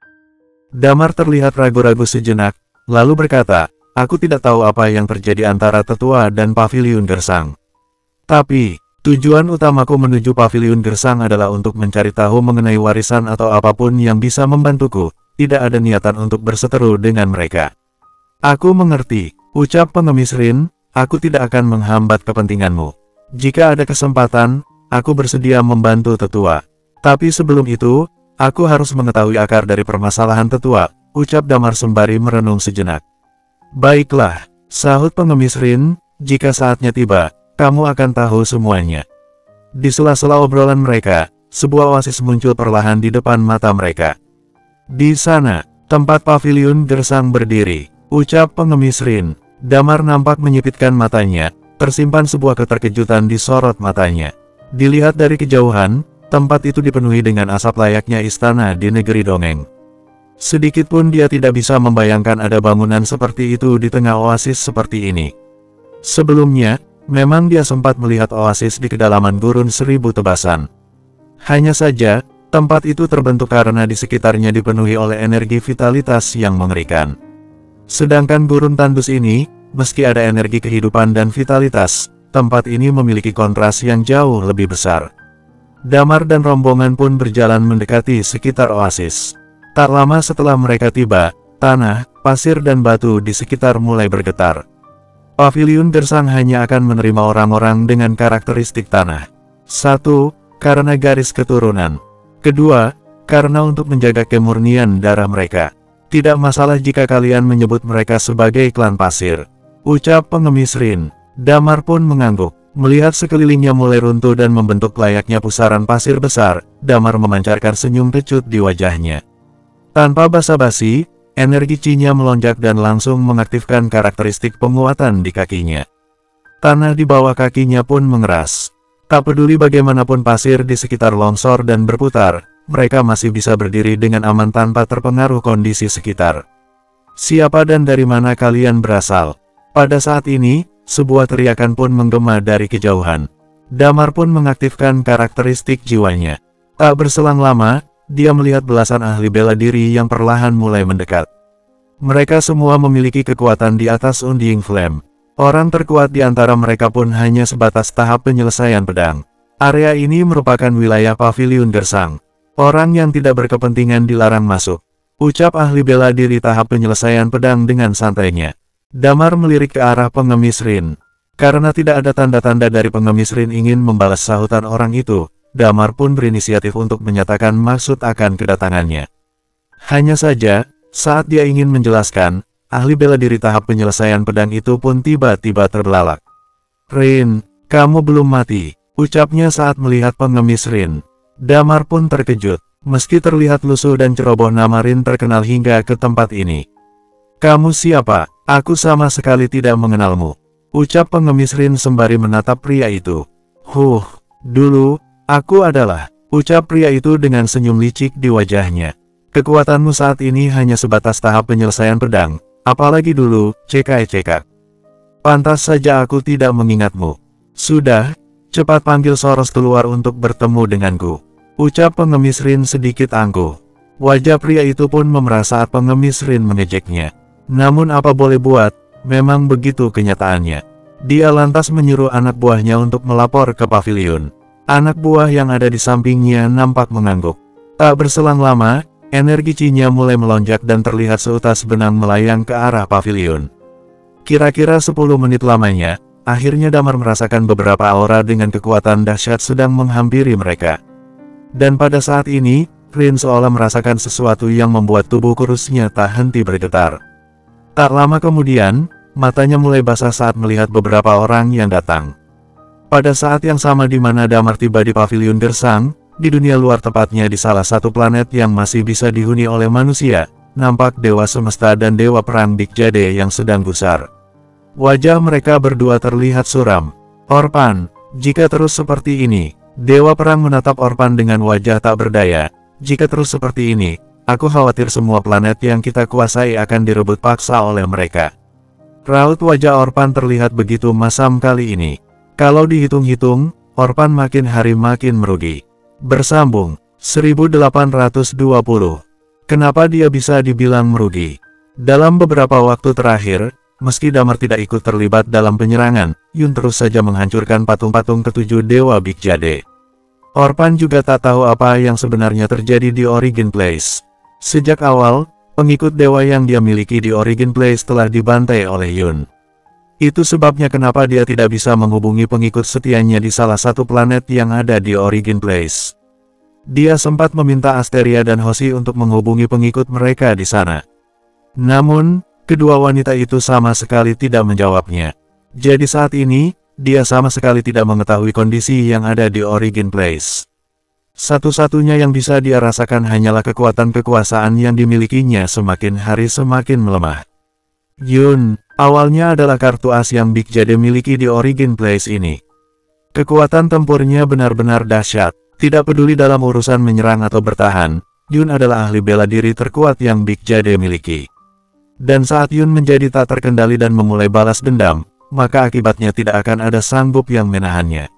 Damar terlihat ragu-ragu sejenak, lalu berkata, aku tidak tahu apa yang terjadi antara tetua dan paviliun gersang. Tapi, tujuan utamaku menuju paviliun gersang adalah untuk mencari tahu mengenai warisan atau apapun yang bisa membantuku, tidak ada niatan untuk berseteru dengan mereka. Aku mengerti, ucap pengemis Rin, aku tidak akan menghambat kepentinganmu. Jika ada kesempatan, aku bersedia membantu tetua. Tapi sebelum itu, aku harus mengetahui akar dari permasalahan tetua, ucap Damar sembari merenung sejenak. Baiklah, sahut pengemis Rin, jika saatnya tiba, kamu akan tahu semuanya. Di sela-sela obrolan mereka, sebuah oasis muncul perlahan di depan mata mereka. Di sana, tempat paviliun gersang berdiri, ucap pengemis Rin. Damar nampak menyipitkan matanya, tersimpan sebuah keterkejutan di sorot matanya. Dilihat dari kejauhan, tempat itu dipenuhi dengan asap layaknya istana di negeri dongeng. Sedikit pun dia tidak bisa membayangkan ada bangunan seperti itu di tengah oasis seperti ini. Sebelumnya, memang dia sempat melihat oasis di kedalaman gurun 1000 tebasan. Hanya saja, tempat itu terbentuk karena di sekitarnya dipenuhi oleh energi vitalitas yang mengerikan. Sedangkan gurun tandus ini, meski ada energi kehidupan dan vitalitas, tempat ini memiliki kontras yang jauh lebih besar. Damar dan rombongan pun berjalan mendekati sekitar oasis. Tak lama setelah mereka tiba, tanah, pasir dan batu di sekitar mulai bergetar. Paviliun gersang hanya akan menerima orang-orang dengan karakteristik tanah. 1. Karena garis keturunan. 2. Karena untuk menjaga kemurnian darah mereka. Tidak masalah jika kalian menyebut mereka sebagai klan pasir, ucap pengemis Rin. Damar pun mengangguk. Melihat sekelilingnya mulai runtuh dan membentuk layaknya pusaran pasir besar, Damar memancarkan senyum kecut di wajahnya. Tanpa basa-basi, energi Chi-nya melonjak dan langsung mengaktifkan karakteristik penguatan di kakinya. Tanah di bawah kakinya pun mengeras. Tak peduli bagaimanapun pasir di sekitar longsor dan berputar, mereka masih bisa berdiri dengan aman tanpa terpengaruh kondisi sekitar. Siapa dan dari mana kalian berasal? Pada saat ini, sebuah teriakan pun menggema dari kejauhan. Damar pun mengaktifkan karakteristik jiwanya. Tak berselang lama, dia melihat belasan ahli bela diri yang perlahan mulai mendekat. Mereka semua memiliki kekuatan di atas Undying Flame. Orang terkuat di antara mereka pun hanya sebatas tahap penyelesaian pedang. Area ini merupakan wilayah Paviliun Gersang. Orang yang tidak berkepentingan dilarang masuk. Ucap ahli bela diri tahap penyelesaian pedang dengan santainya. Damar melirik ke arah pengemis Rin. Karena tidak ada tanda-tanda dari pengemis Rin ingin membalas sahutan orang itu, Damar pun berinisiatif untuk menyatakan maksud akan kedatangannya. Hanya saja, saat dia ingin menjelaskan, ahli bela diri tahap penyelesaian pedang itu pun tiba-tiba terbelalak. "Rin, kamu belum mati," ucapnya saat melihat pengemis Rin. Damar pun terkejut. Meski terlihat lusuh dan ceroboh, nama Rin terkenal hingga ke tempat ini. "Kamu siapa? Aku sama sekali tidak mengenalmu," ucap pengemis Rin sembari menatap pria itu. Dulu, aku adalah," ucap pria itu dengan senyum licik di wajahnya. "Kekuatanmu saat ini hanya sebatas tahap penyelesaian pedang, apalagi dulu, cekak-cekak. Pantas saja aku tidak mengingatmu. Sudah, cepat panggil Soros keluar untuk bertemu denganku," ucap pengemis Rin sedikit angkuh. Wajah pria itu pun memerah saat pengemis Rin mengejeknya. Namun apa boleh buat, memang begitu kenyataannya. Dia lantas menyuruh anak buahnya untuk melapor ke paviliun. Anak buah yang ada di sampingnya nampak mengangguk. Tak berselang lama, energi Chi-nya mulai melonjak dan terlihat seutas benang melayang ke arah paviliun. Kira-kira 10 menit lamanya, akhirnya Damar merasakan beberapa aura dengan kekuatan dahsyat sedang menghampiri mereka. Dan pada saat ini, Rin seolah merasakan sesuatu yang membuat tubuh kurusnya tak henti bergetar. Tak lama kemudian, matanya mulai basah saat melihat beberapa orang yang datang. Pada saat yang sama di mana Damar tiba di Paviliun Gersang, di dunia luar tepatnya di salah satu planet yang masih bisa dihuni oleh manusia, nampak Dewa Semesta dan Dewa Perang Big Jade yang sedang gusar. Wajah mereka berdua terlihat suram. "Orpan, jika terus seperti ini," Dewa Perang menatap Orpan dengan wajah tak berdaya. "Jika terus seperti ini, aku khawatir semua planet yang kita kuasai akan direbut paksa oleh mereka." Raut wajah Orpan terlihat begitu masam kali ini. Kalau dihitung-hitung, Orpan makin hari makin merugi. Bersambung, 1820. Kenapa dia bisa dibilang merugi? Dalam beberapa waktu terakhir, meski Damar tidak ikut terlibat dalam penyerangan, Yun terus saja menghancurkan patung-patung ketujuh Dewa Big Jade. Orpan juga tak tahu apa yang sebenarnya terjadi di Origin Place. Sejak awal, pengikut dewa yang dia miliki di Origin Place telah dibantai oleh Yun. Itu sebabnya kenapa dia tidak bisa menghubungi pengikut setianya di salah satu planet yang ada di Origin Place. Dia sempat meminta Asteria dan Hoshi untuk menghubungi pengikut mereka di sana. Namun, kedua wanita itu sama sekali tidak menjawabnya. Jadi saat ini, dia sama sekali tidak mengetahui kondisi yang ada di Origin Place. Satu-satunya yang bisa dia rasakan hanyalah kekuatan kekuasaan yang dimilikinya semakin hari semakin melemah. Yun, awalnya adalah kartu as yang Big Jade miliki di Origin Place ini. Kekuatan tempurnya benar-benar dahsyat. Tidak peduli dalam urusan menyerang atau bertahan, Yun adalah ahli bela diri terkuat yang Big Jade miliki. Dan saat Yun menjadi tak terkendali dan memulai balas dendam, maka akibatnya tidak akan ada sanggup yang menahannya.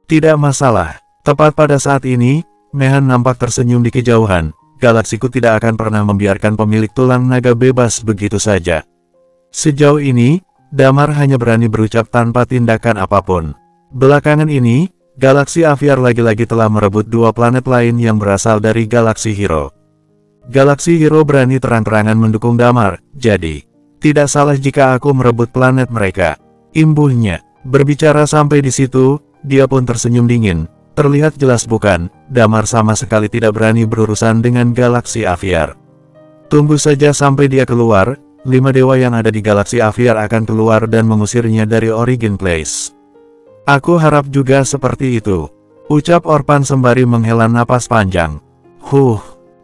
Tidak masalah, tepat pada saat ini, Mehan nampak tersenyum di kejauhan. Galaksiku tidak akan pernah membiarkan pemilik tulang naga bebas begitu saja. Sejauh ini, Damar hanya berani berucap tanpa tindakan apapun. Belakangan ini, Galaksi Aviar lagi-lagi telah merebut dua planet lain yang berasal dari Galaksi Hero. Galaksi Hero berani terang-terangan mendukung Damar, jadi tidak salah jika aku merebut planet mereka. Imbuhnya, berbicara sampai di situ, dia pun tersenyum dingin. Terlihat jelas bukan, Damar sama sekali tidak berani berurusan dengan Galaksi Aviar. Tunggu saja sampai dia keluar, 5 dewa yang ada di Galaksi Aviar akan keluar dan mengusirnya dari Origin Place. Aku harap juga seperti itu, ucap Orpan sembari menghela napas panjang.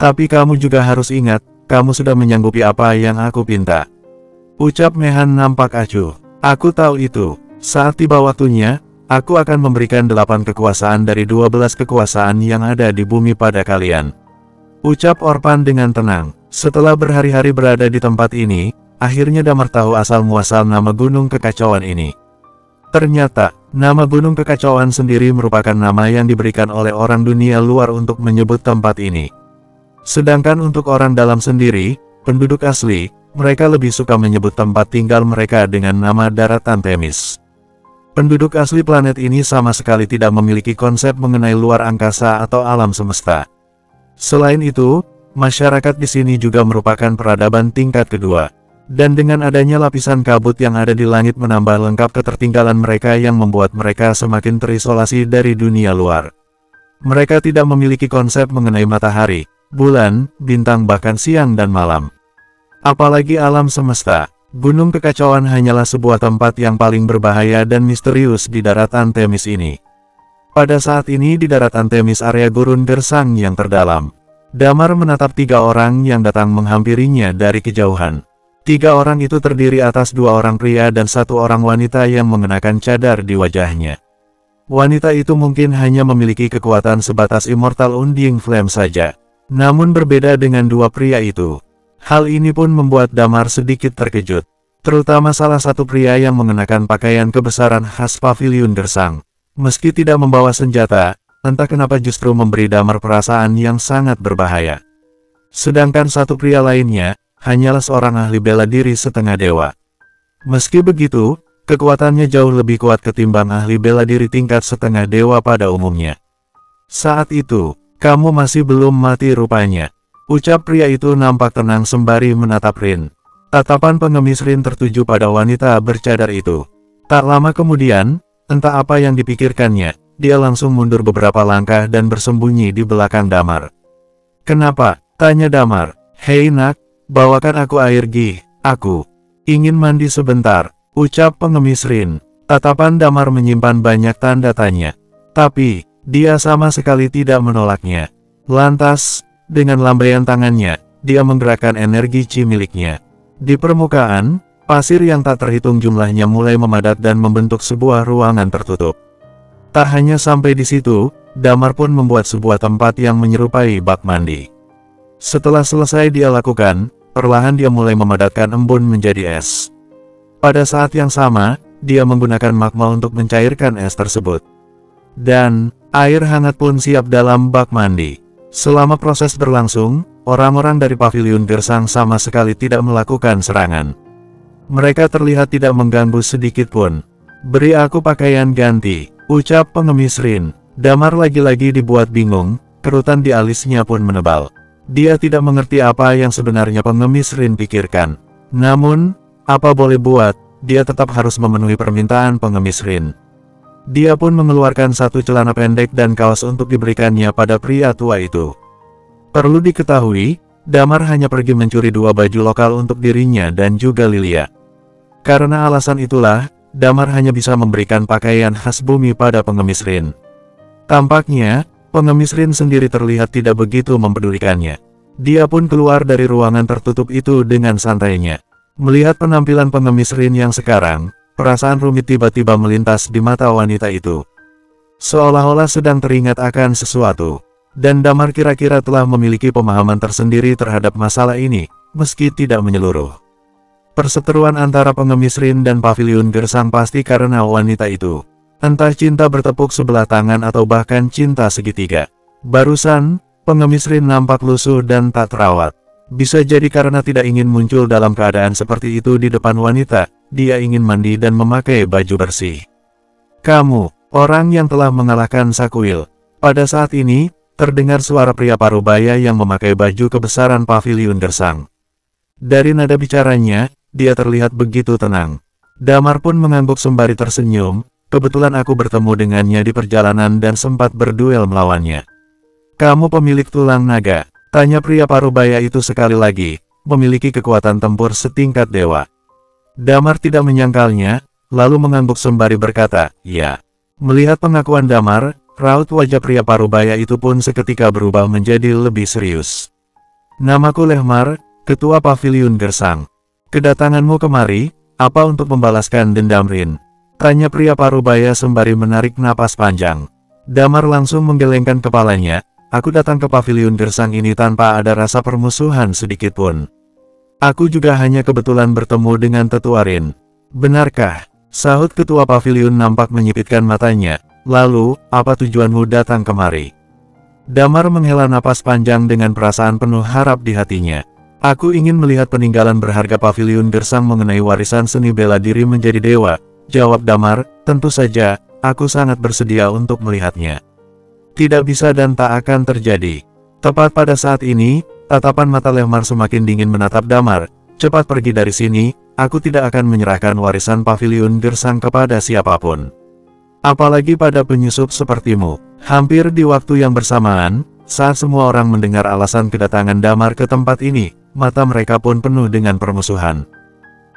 Tapi kamu juga harus ingat, kamu sudah menyanggupi apa yang aku pinta. Ucap Mehan nampak acuh. Aku tahu itu, saat tiba waktunya, aku akan memberikan 8 kekuasaan dari 12 kekuasaan yang ada di bumi pada kalian. Ucap Orpan dengan tenang. Setelah berhari-hari berada di tempat ini, akhirnya Damar tahu asal-muasal nama Gunung Kekacauan ini. Ternyata, nama Gunung Kekacauan sendiri merupakan nama yang diberikan oleh orang dunia luar untuk menyebut tempat ini. Sedangkan untuk orang dalam sendiri, penduduk asli, mereka lebih suka menyebut tempat tinggal mereka dengan nama daratan Temis. Penduduk asli planet ini sama sekali tidak memiliki konsep mengenai luar angkasa atau alam semesta. Selain itu, masyarakat di sini juga merupakan peradaban tingkat kedua. Dan dengan adanya lapisan kabut yang ada di langit menambah lengkap ketertinggalan mereka yang membuat mereka semakin terisolasi dari dunia luar. Mereka tidak memiliki konsep mengenai matahari, bulan, bintang bahkan siang dan malam. Apalagi alam semesta. Gunung Kekacauan hanyalah sebuah tempat yang paling berbahaya dan misterius di daratan Temis ini. Pada saat ini di daratan Temis area gurun gersang yang terdalam, Damar menatap 3 orang yang datang menghampirinya dari kejauhan. 3 orang itu terdiri atas 2 orang pria dan 1 orang wanita yang mengenakan cadar di wajahnya. Wanita itu mungkin hanya memiliki kekuatan sebatas Immortal Undying Flame saja. Namun berbeda dengan 2 pria itu. Hal ini pun membuat Damar sedikit terkejut, terutama salah satu pria yang mengenakan pakaian kebesaran khas paviliun gersang. Meski tidak membawa senjata, entah kenapa justru memberi Damar perasaan yang sangat berbahaya. Sedangkan satu pria lainnya, hanyalah seorang ahli bela diri setengah dewa. Meski begitu, kekuatannya jauh lebih kuat ketimbang ahli bela diri tingkat setengah dewa pada umumnya. Saat itu, kamu masih belum mati rupanya. Ucap pria itu nampak tenang sembari menatap Rin. Tatapan pengemis Rin tertuju pada wanita bercadar itu. Tak lama kemudian, entah apa yang dipikirkannya, dia langsung mundur beberapa langkah dan bersembunyi di belakang Damar. "Kenapa?" tanya Damar. "Hei nak, bawakan aku air Gi, aku ingin mandi sebentar," ucap pengemis Rin. Tatapan Damar menyimpan banyak tanda tanya. Tapi, dia sama sekali tidak menolaknya. Lantas, dengan lambaian tangannya, dia menggerakkan energi chi miliknya. Di permukaan, pasir yang tak terhitung jumlahnya mulai memadat dan membentuk sebuah ruangan tertutup. Tak hanya sampai di situ, Damar pun membuat sebuah tempat yang menyerupai bak mandi. Setelah selesai dia lakukan, perlahan dia mulai memadatkan embun menjadi es. Pada saat yang sama, dia menggunakan magma untuk mencairkan es tersebut. Dan, air hangat pun siap dalam bak mandi. Selama proses berlangsung, orang-orang dari paviliun gersang sama sekali tidak melakukan serangan. Mereka terlihat tidak mengganggu sedikit pun. "Beri aku pakaian ganti," ucap pengemis Rin. Damar lagi-lagi dibuat bingung, kerutan di alisnya pun menebal. Dia tidak mengerti apa yang sebenarnya pengemis Rin pikirkan. Namun, apa boleh buat, dia tetap harus memenuhi permintaan pengemis Rin. Dia pun mengeluarkan satu celana pendek dan kaos untuk diberikannya pada pria tua itu. Perlu diketahui, Damar hanya pergi mencuri 2 baju lokal untuk dirinya dan juga Lilia. Karena alasan itulah, Damar hanya bisa memberikan pakaian khas bumi pada pengemis Rin. Tampaknya, pengemis Rin sendiri terlihat tidak begitu mempedulikannya. Dia pun keluar dari ruangan tertutup itu dengan santainya. Melihat penampilan pengemis Rin yang sekarang, perasaan rumit tiba-tiba melintas di mata wanita itu. Seolah-olah sedang teringat akan sesuatu. Dan Damar kira-kira telah memiliki pemahaman tersendiri terhadap masalah ini, meski tidak menyeluruh. Perseteruan antara pengemis Rin dan paviliun gersang pasti karena wanita itu. Entah cinta bertepuk sebelah tangan atau bahkan cinta segitiga. Barusan, pengemis Rin nampak lusuh dan tak terawat. Bisa jadi karena tidak ingin muncul dalam keadaan seperti itu di depan wanita, dia ingin mandi dan memakai baju bersih. "Kamu, orang yang telah mengalahkan Sakuil." Pada saat ini, terdengar suara pria parubaya yang memakai baju kebesaran paviliun gersang. Dari nada bicaranya, dia terlihat begitu tenang. Damar pun mengangguk sembari tersenyum, "Kebetulan aku bertemu dengannya di perjalanan dan sempat berduel melawannya." "Kamu pemilik tulang naga?" tanya pria parubaya itu sekali lagi, "memiliki kekuatan tempur setingkat dewa." Damar tidak menyangkalnya, lalu mengangguk sembari berkata, "Ya." Melihat pengakuan Damar, raut wajah pria parubaya itu pun seketika berubah menjadi lebih serius. "Namaku Lehmar, ketua paviliun gersang. Kedatanganmu kemari, apa untuk membalaskan dendam Rin?" tanya pria parubaya sembari menarik napas panjang. Damar langsung menggelengkan kepalanya, "Aku datang ke paviliun gersang ini tanpa ada rasa permusuhan sedikit pun. Aku juga hanya kebetulan bertemu dengan tetua Rin." "Benarkah?" sahut ketua paviliun nampak menyipitkan matanya. "Lalu, apa tujuanmu datang kemari?" Damar menghela napas panjang dengan perasaan penuh harap di hatinya. Aku ingin melihat peninggalan berharga paviliun gersang mengenai warisan seni bela diri menjadi dewa, jawab Damar. Tentu saja, aku sangat bersedia untuk melihatnya. Tidak bisa dan tak akan terjadi. Tepat pada saat ini, tatapan mata Lehmar semakin dingin menatap Damar. Cepat pergi dari sini, aku tidak akan menyerahkan warisan paviliun gersang kepada siapapun. Apalagi pada penyusup sepertimu. Hampir di waktu yang bersamaan, saat semua orang mendengar alasan kedatangan Damar ke tempat ini, mata mereka pun penuh dengan permusuhan.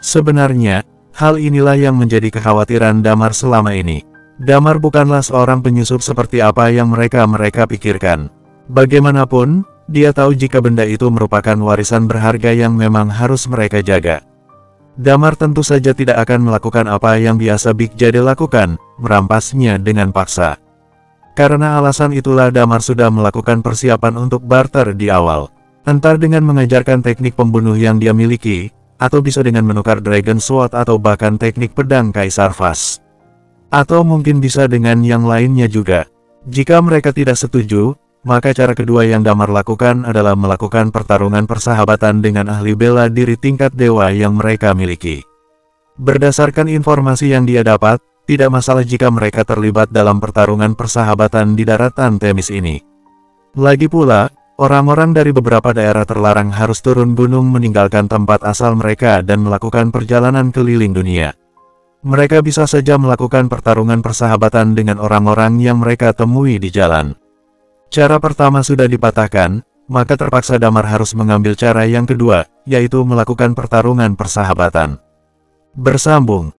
Sebenarnya, hal inilah yang menjadi kekhawatiran Damar selama ini. Damar bukanlah seorang penyusup seperti apa yang mereka pikirkan. Bagaimanapun, dia tahu jika benda itu merupakan warisan berharga yang memang harus mereka jaga. Damar tentu saja tidak akan melakukan apa yang biasa Big Jade lakukan, merampasnya dengan paksa. Karena alasan itulah Damar sudah melakukan persiapan untuk barter di awal. Entah dengan mengajarkan teknik pembunuh yang dia miliki, atau bisa dengan menukar Dragon Sword atau bahkan teknik pedang Kaisar Vas. Atau mungkin bisa dengan yang lainnya juga. Jika mereka tidak setuju, maka cara kedua yang Damar lakukan adalah melakukan pertarungan persahabatan dengan ahli bela diri tingkat dewa yang mereka miliki. Berdasarkan informasi yang dia dapat, tidak masalah jika mereka terlibat dalam pertarungan persahabatan di daratan Themis ini. Lagi pula, orang-orang dari beberapa daerah terlarang harus turun gunung meninggalkan tempat asal mereka dan melakukan perjalanan keliling dunia. Mereka bisa saja melakukan pertarungan persahabatan dengan orang-orang yang mereka temui di jalan. Cara pertama sudah dipatahkan, maka terpaksa Damar harus mengambil cara yang kedua, yaitu melakukan pertarungan persahabatan. Bersambung.